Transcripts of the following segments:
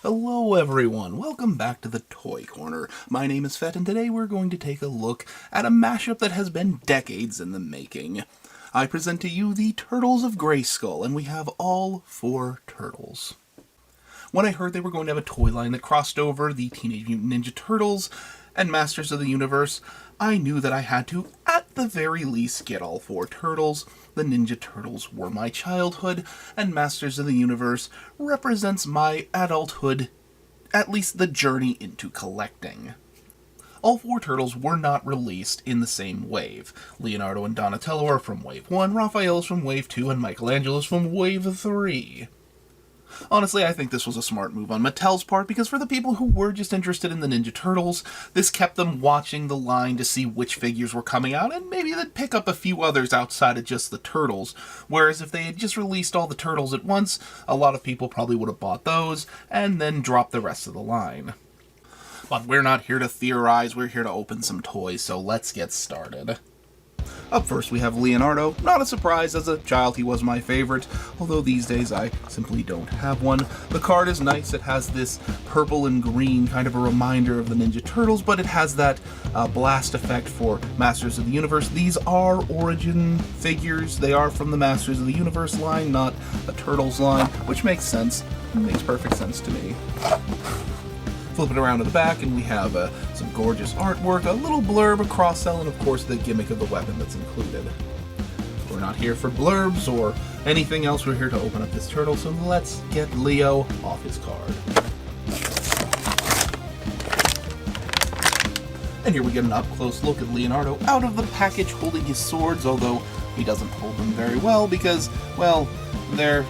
Hello everyone, welcome back to the Toy Corner. My name is Fett and today we're going to take a look at a mashup that has been decades in the making. I present to you the Turtles of Grayskull, and we have all 4 turtles. When I heard they were going to have a toy line that crossed over the Teenage Mutant Ninja Turtles and Masters of the Universe, I knew that I had to, at the very least, get all 4 turtles. The Ninja Turtles were my childhood, and Masters of the Universe represents my adulthood, at least the journey into collecting. All 4 turtles were not released in the same wave. Leonardo and Donatello are from Wave 1, Raphael is from Wave 2, and Michelangelo is from Wave 3. Honestly, I think this was a smart move on Mattel's part, because for the people who were just interested in the Ninja Turtles, this kept them watching the line to see which figures were coming out, and maybe they'd pick up a few others outside of just the Turtles. Whereas if they had just released all the Turtles at once, a lot of people probably would have bought those, and then dropped the rest of the line. But we're not here to theorize, we're here to open some toys, so let's get started. Up first we have Leonardo. Not a surprise, as a child he was my favorite, although these days I simply don't have one. The card is nice, it has this purple and green, kind of a reminder of the Ninja Turtles, but it has that blast effect for Masters of the Universe. These are origin figures, they are from the Masters of the Universe line, not a Turtles line, which makes sense. It makes perfect sense to me. Flip it around to the back, and we have some gorgeous artwork, a little blurb, a cross-sell, and of course the gimmick of the weapon that's included. We're not here for blurbs or anything else, we're here to open up this turtle, so let's get Leo off his card. And here we get an up-close look at Leonardo out of the package holding his swords, although he doesn't hold them very well because, well, they're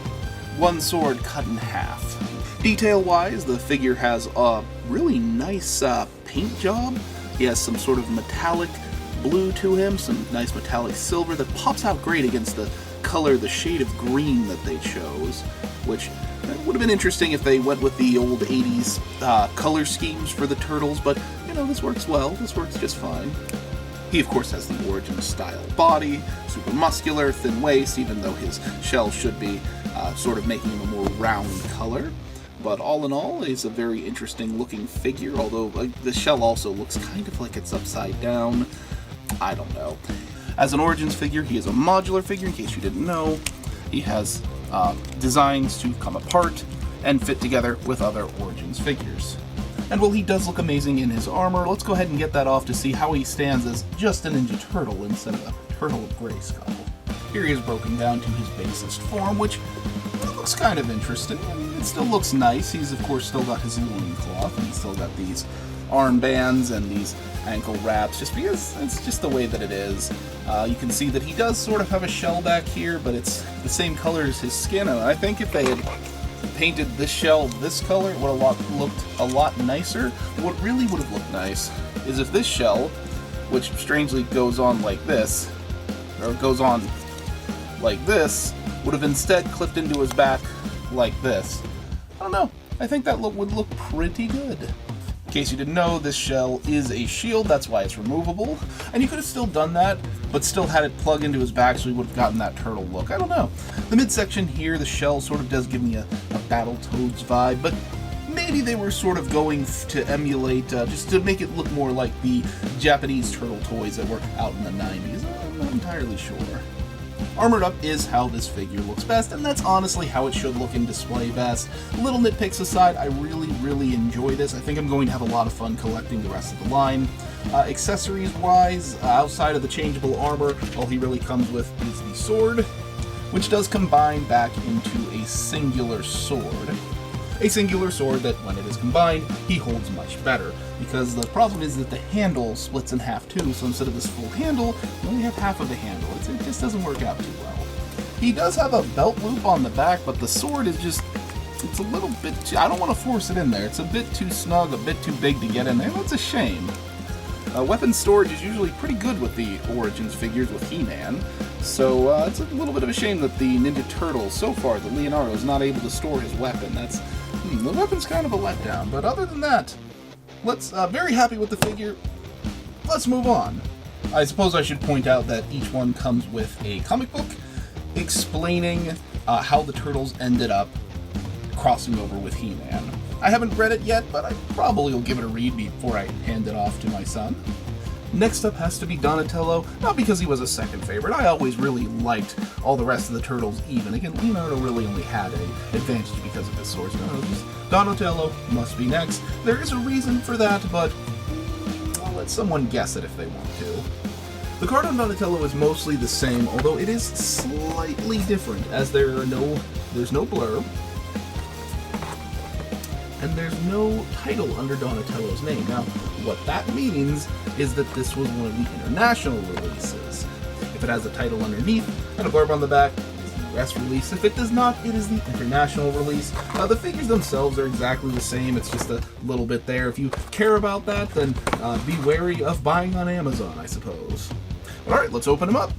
one sword cut in half. Detail-wise, the figure has a really nice paint job. He has some sort of metallic blue to him, some nice metallic silver that pops out great against the color, the shade of green that they chose, which would have been interesting if they went with the old 80s color schemes for the Turtles, but, you know, this works well. This works just fine. He, of course, has the origin-style body, super muscular, thin waist, even though his shell should be sort of making him a more round color. But all in all, he's a very interesting looking figure, although the shell also looks kind of like it's upside down. I don't know. As an Origins figure, he is a modular figure, in case you didn't know. He has designs to come apart and fit together with other Origins figures. And while he does look amazing in his armor, let's go ahead and get that off to see how he stands as just a Ninja Turtle instead of a Turtle of Grayskull. Here he is broken down to his basest form, which looks kind of interesting. I mean, it still looks nice. He's, of course, still got his loincloth, and he's still got these armbands and these ankle wraps, just because it's just the way that it is. You can see that he does sort of have a shell back here, but it's the same color as his skin. And I think if they had painted this shell this color, it would have looked a lot nicer. What really would have looked nice is if this shell, which strangely goes on like this, or goes on like this, would have instead clipped into his back like this. I don't know. I think that would look pretty good. In case you didn't know, this shell is a shield, that's why it's removable. And you could have still done that, but still had it plug into his back so he would have gotten that turtle look. I don't know. The midsection here, the shell sort of does give me a Battletoads vibe, but maybe they were sort of going to emulate, just to make it look more like the Japanese turtle toys that were out in the 90s. I'm not entirely sure. Armored up is how this figure looks best, and that's honestly how it should look in display best. Little nitpicks aside, I really enjoy this. I think I'm going to have a lot of fun collecting the rest of the line. Accessories-wise, outside of the changeable armor, all he really comes with is the sword, which does combine back into a singular sword. A singular sword that, when it is combined, he holds much better, because the problem is that the handle splits in half too, so instead of this full handle, you only have half of the handle. It just doesn't work out too well. He does have a belt loop on the back, but the sword is just, it's a little bit too, I don't want to force it in there. It's a bit too snug, a bit too big to get in there. That's a shame. Weapon storage is usually pretty good with the Origins figures with He-Man, so it's a little bit of a shame that the Ninja Turtles, so far, the Leonardo, is not able to store his weapon. That's, the weapon's kind of a letdown, but other than that, let's, very happy with the figure. Let's move on. I suppose I should point out that each one comes with a comic book explaining how the Turtles ended up crossing over with He-Man. I haven't read it yet, but I probably will give it a read before I hand it off to my son. Next up has to be Donatello, not because he was a second favorite. I always really liked all the rest of the Turtles even. Again, Leonardo really only had an advantage because of his swords. No, just Donatello must be next. There is a reason for that, but I'll let someone guess it if they want to. The card on Donatello is mostly the same, although it is slightly different, as there's no blurb, and there's no title under Donatello's name. Now, what that means is that this was one of the international releases. If it has a title underneath and a blurb on the back, it's the US release. If it does not, it is the international release. The figures themselves are exactly the same, it's just a little bit there. If you care about that, then be wary of buying on Amazon, I suppose. Alright, let's open them up.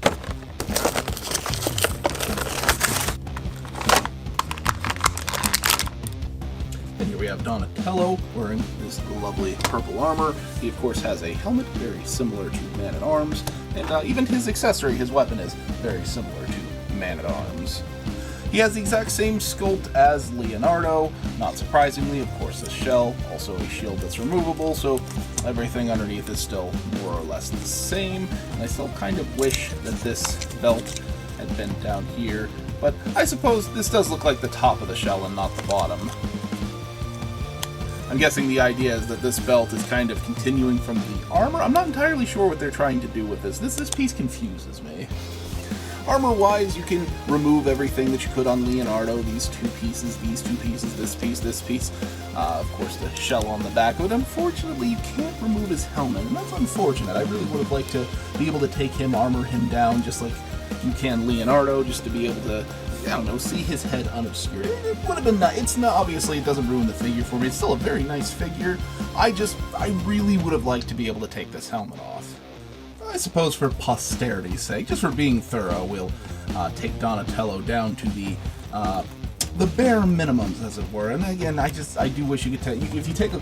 And here we have Donatello wearing this lovely purple armor. He, of course, has a helmet very similar to Man-at-Arms, and even his accessory, his weapon, is very similar to Man-at-Arms. He has the exact same sculpt as Leonardo. Not surprisingly, of course, the shell, also a shield that's removable, so everything underneath is still more or less the same. And I still kind of wish that this belt had been down here, but I suppose this does look like the top of the shell and not the bottom. I'm guessing the idea is that this belt is kind of continuing from the armor. I'm not entirely sure what they're trying to do with this. This piece confuses me. Armor-wise, you can remove everything that you could on Leonardo. These two pieces, this piece. Of course, the shell on the back of it. Unfortunately, you can't remove his helmet, and that's unfortunate. I really would have liked to be able to take him, armor him down, just like you can Leonardo, just to be able to, I don't know, see his head unobscured. It would have been nice. It's not, obviously, it doesn't ruin the figure for me. It's still a very nice figure. I really would have liked to be able to take this helmet off. I suppose for posterity's sake, just for being thorough, we'll take Donatello down to the bare minimums, as it were. And again, I do wish you could if you take a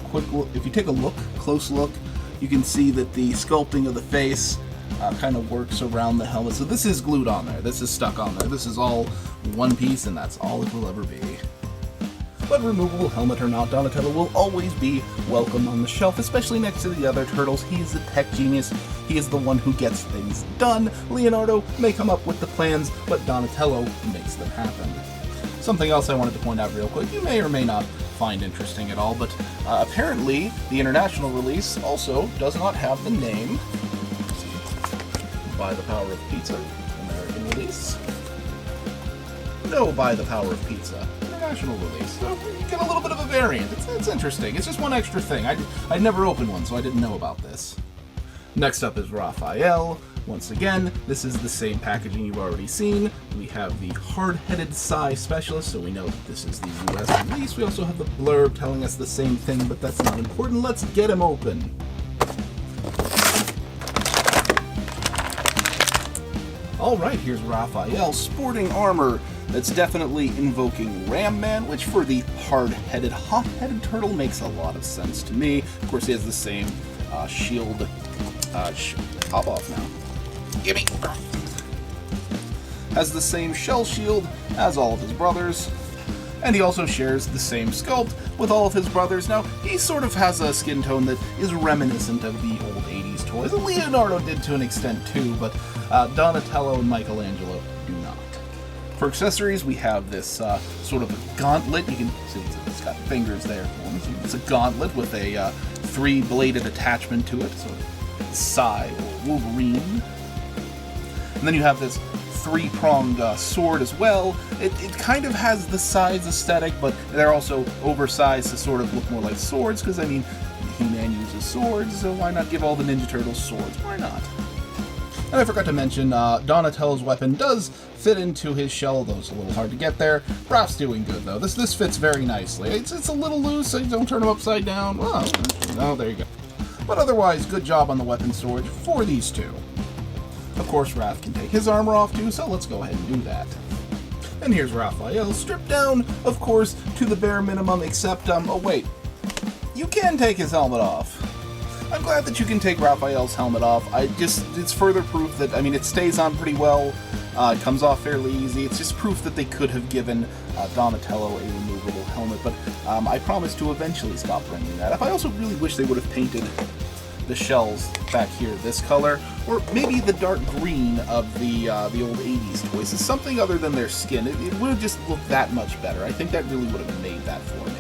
close look, you can see that the sculpting of the face kind of works around the helmet. So this is glued on there. This is stuck on there. This is all one piece, and that's all it will ever be. But removable helmet or not, Donatello will always be welcome on the shelf, especially next to the other turtles. He is the tech genius. He is the one who gets things done. Leonardo may come up with the plans, but Donatello makes them happen. Something else I wanted to point out real quick, you may or may not find interesting at all, but apparently the international release also does not have the name By the Power of Pizza, American release. No By the Power of Pizza, international release. So you get a little bit of a variant. It's interesting. It's just one extra thing. I'd never opened one, so I didn't know about this. Next up is Raphael. Once again, this is the same packaging you've already seen. We have the hard-headed Psy Specialist, so we know that this is the US release. We also have the blurb telling us the same thing, but that's not important. Let's get him open. Alright, here's Raphael, sporting armor that's definitely invoking Ram Man, which for the hard-headed, hot-headed turtle makes a lot of sense to me. Of course, he has the same shield. Pop off now. Gimme! Has the same shell shield as all of his brothers, and he also shares the same sculpt with all of his brothers. Now, he sort of has a skin tone that is reminiscent of the old 80s toys. Leonardo did to an extent too, but Donatello and Michelangelo do not. For accessories, we have this sort of a gauntlet. You can see it's got fingers there. It's a gauntlet with a three-bladed attachment to it, so Psy or Wolverine. And then you have this three-pronged sword as well. It kind of has the size aesthetic, but they're also oversized to sort of look more like swords, because, I mean, He-Man uses swords, so why not give all the Ninja Turtles swords? Why not? And I forgot to mention, Donatello's weapon does fit into his shell, although it's a little hard to get there. Raph's doing good, though. This fits very nicely. It's a little loose, so you don't turn him upside down. Oh, there you go. But otherwise, good job on the weapon storage for these two. Of course, Raph can take his armor off too, so let's go ahead and do that. And here's Raphael, stripped down, of course, to the bare minimum, except, oh wait, you can take his helmet off. I'm glad that you can take Raphael's helmet off. It's further proof that, I mean, it stays on pretty well. It comes off fairly easy. It's just proof that they could have given Donatello a removable helmet, but I promise to eventually stop bringing that up. I also really wish they would have painted the shells back here this color, or maybe the dark green of the old 80s toys. It's something other than their skin. It would have just looked that much better. I think that really would have made that for me.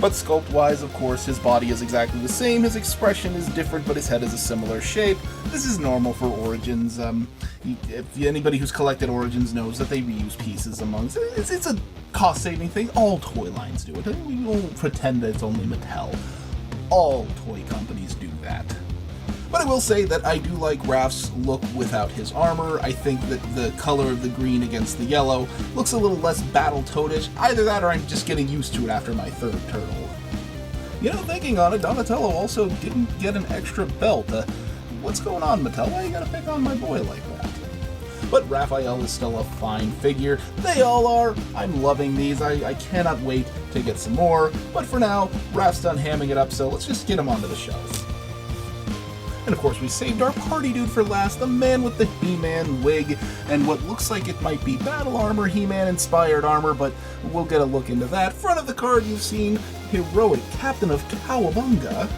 But sculpt-wise, of course, his body is exactly the same, his expression is different, but his head is a similar shape. This is normal for Origins. If anybody who's collected Origins knows that they reuse pieces amongst... It's a cost-saving thing. All toy lines do it. We won't pretend that it's only Mattel. All toy companies do that. But I will say that I do like Raph's look without his armor. I think that the color of the green against the yellow looks a little less Battletoadish. Either that or I'm just getting used to it after my third turtle. You know, thinking on it, Donatello also didn't get an extra belt. What's going on, Mattel? Why you gotta pick on my boy like that? But Raphael is still a fine figure. They all are. I'm loving these. I cannot wait to get some more. But for now, Raph's done hamming it up, so let's just get him onto the shelf. And of course, we saved our party dude for last, the man with the He-Man wig, and what looks like it might be battle armor, He-Man inspired armor, but we'll get a look into that. Front of the card, you've seen heroic Captain of Cowabunga.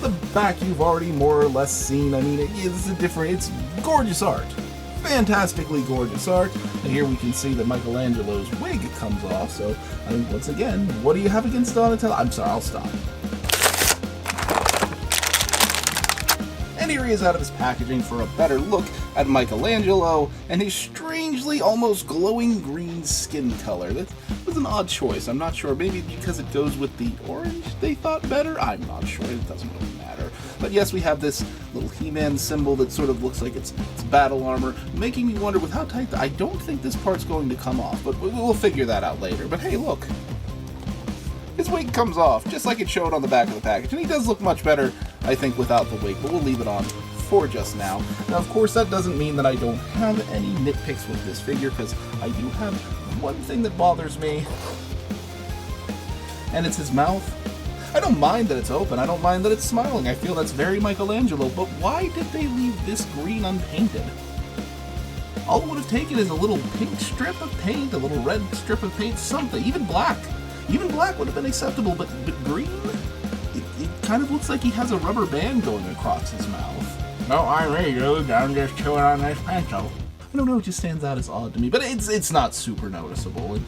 The back you've already more or less seen. I mean, it's gorgeous art. Fantastically gorgeous art. And here we can see that Michelangelo's wig comes off, so, I mean, once again, what do you have against Donatello? I'm sorry, I'll stop. And here he is out of his packaging for a better look at Michelangelo and his strangely almost glowing green skin color. That was an odd choice. I'm not sure. Maybe because it goes with the orange they thought better? I'm not sure. It doesn't really matter. But yes, we have this little He-Man symbol that sort of looks like it's battle armor, making me wonder with how tight... I don't think this part's going to come off, but we'll figure that out later. But hey, look. His wig comes off, just like it showed on the back of the package, and he does look much better, I think, without the wig, but we'll leave it on for just now. Now, of course, that doesn't mean that I don't have any nitpicks with this figure, because I do have one thing that bothers me, and it's his mouth. I don't mind that it's open, I don't mind that it's smiling, I feel that's very Michelangelo, but why did they leave this green unpainted? All it would have taken is a little pink strip of paint, a little red strip of paint, something, even black. Even black would have been acceptable, but green? It kind of looks like he has a rubber band going across his mouth. No, I really do. I'm just chewing on this pencil. I don't know, it just stands out as odd to me, but it's not super noticeable.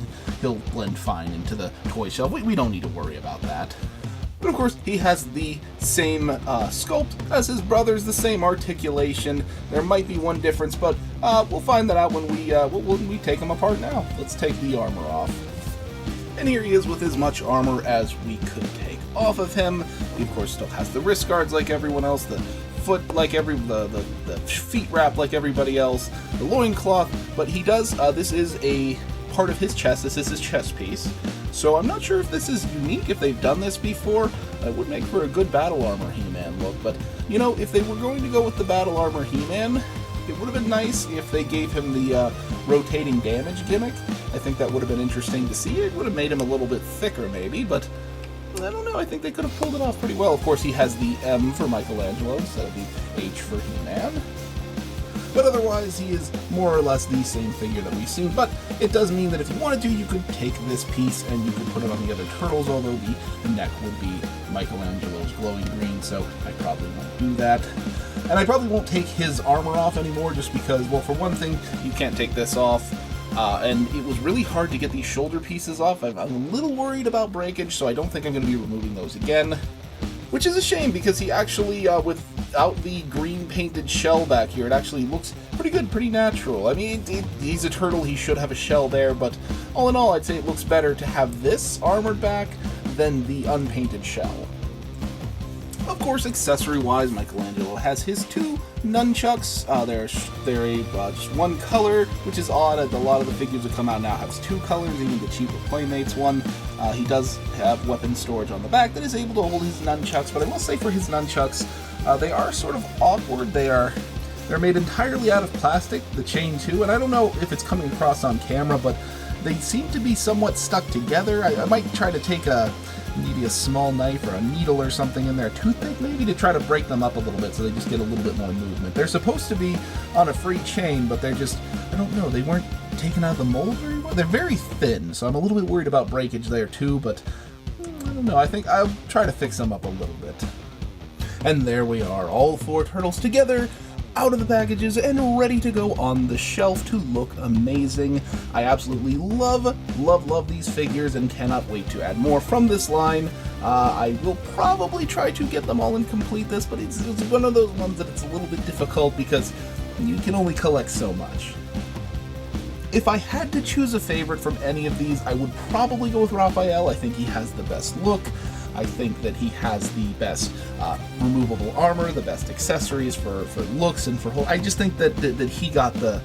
He'll blend fine into the toy shelf. We don't need to worry about that. But of course, he has the same sculpt as his brothers, the same articulation. There might be one difference, but we'll find that out when we take him apart now. Let's take the armor off. And here he is with as much armor as we could take off of him. He, of course, still has the wrist guards like everyone else, the foot like the feet wrap like everybody else, the loincloth, but he does, this is a part of his chest, this is his chest piece. So I'm not sure if this is unique, if they've done this before. It would make for a good battle armor He-Man look, but, you know, if they were going to go with the battle armor He-Man, it would have been nice if they gave him the rotating damage gimmick. I think that would have been interesting to see. It would have made him a little bit thicker, maybe, but I don't know. I think they could have pulled it off pretty well. Of course, he has the M for Michelangelo instead of the H for He-Man. But otherwise, he is more or less the same figure that we've seen. But it does mean that if you wanted to, you could take this piece and you could put it on the other turtles, although the neck would be Michelangelo's glowing green, so I probably won't do that. And I probably won't take his armor off anymore just because, well, for one thing, you can't take this off. And it was really hard to get these shoulder pieces off. I'm a little worried about breakage, so I don't think I'm going to be removing those again. Which is a shame, because he actually, without the green painted shell back here, it actually looks pretty good, pretty natural. I mean, he's a turtle, he should have a shell there, but all in all, I'd say it looks better to have this armored back than the unpainted shell. Of course, accessory-wise, Michelangelo has his two nunchucks. They're just one color, which is odd. A lot of the figures that come out now have two colors, even the cheaper Playmates one. He does have weapon storage on the back that is able to hold his nunchucks, but I will say for his nunchucks, they are sort of awkward. They're made entirely out of plastic, the chain too, and I don't know if it's coming across on camera, but they seem to be somewhat stuck together. I might try to take a maybe a small knife or a needle or something in there, a toothpick maybe, to try to break them up a little bit so they just get a little bit more movement. They're supposed to be on a free chain, but they're just, I don't know, they weren't taken out of the mold very well. They're very thin, so I'm a little bit worried about breakage there too, but I don't know, I think I'll try to fix them up a little bit. And there we are, all 4 turtles together, out of the packages, and ready to go on the shelf to look amazing. I absolutely love these figures and cannot wait to add more from this line. I will probably try to get them all and complete this, but it's one of those ones that it's a little bit difficult because you can only collect so much. If I had to choose a favorite from any of these, I would probably go with Raphael. I think he has the best look. I think that he has the best removable armor, the best accessories for looks and for whole. I just think that he got the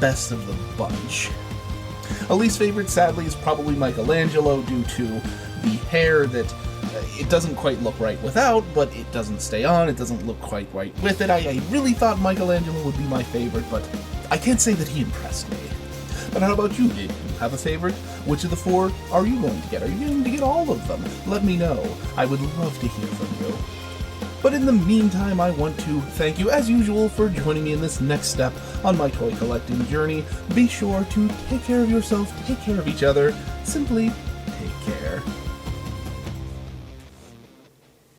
best of the bunch. A least favorite, sadly, is probably Michelangelo due to the hair that it doesn't quite look right without, but it doesn't stay on, it doesn't look quite right with it. I really thought Michelangelo would be my favorite, but I can't say that he impressed me. But how about you? Did you have a favorite? Which of the 4 are you going to get? Are you going to get all of them? Let me know. I would love to hear from you. But in the meantime, I want to thank you, as usual, for joining me in this next step on my toy collecting journey. Be sure to take care of yourself, take care of each other, simply take care.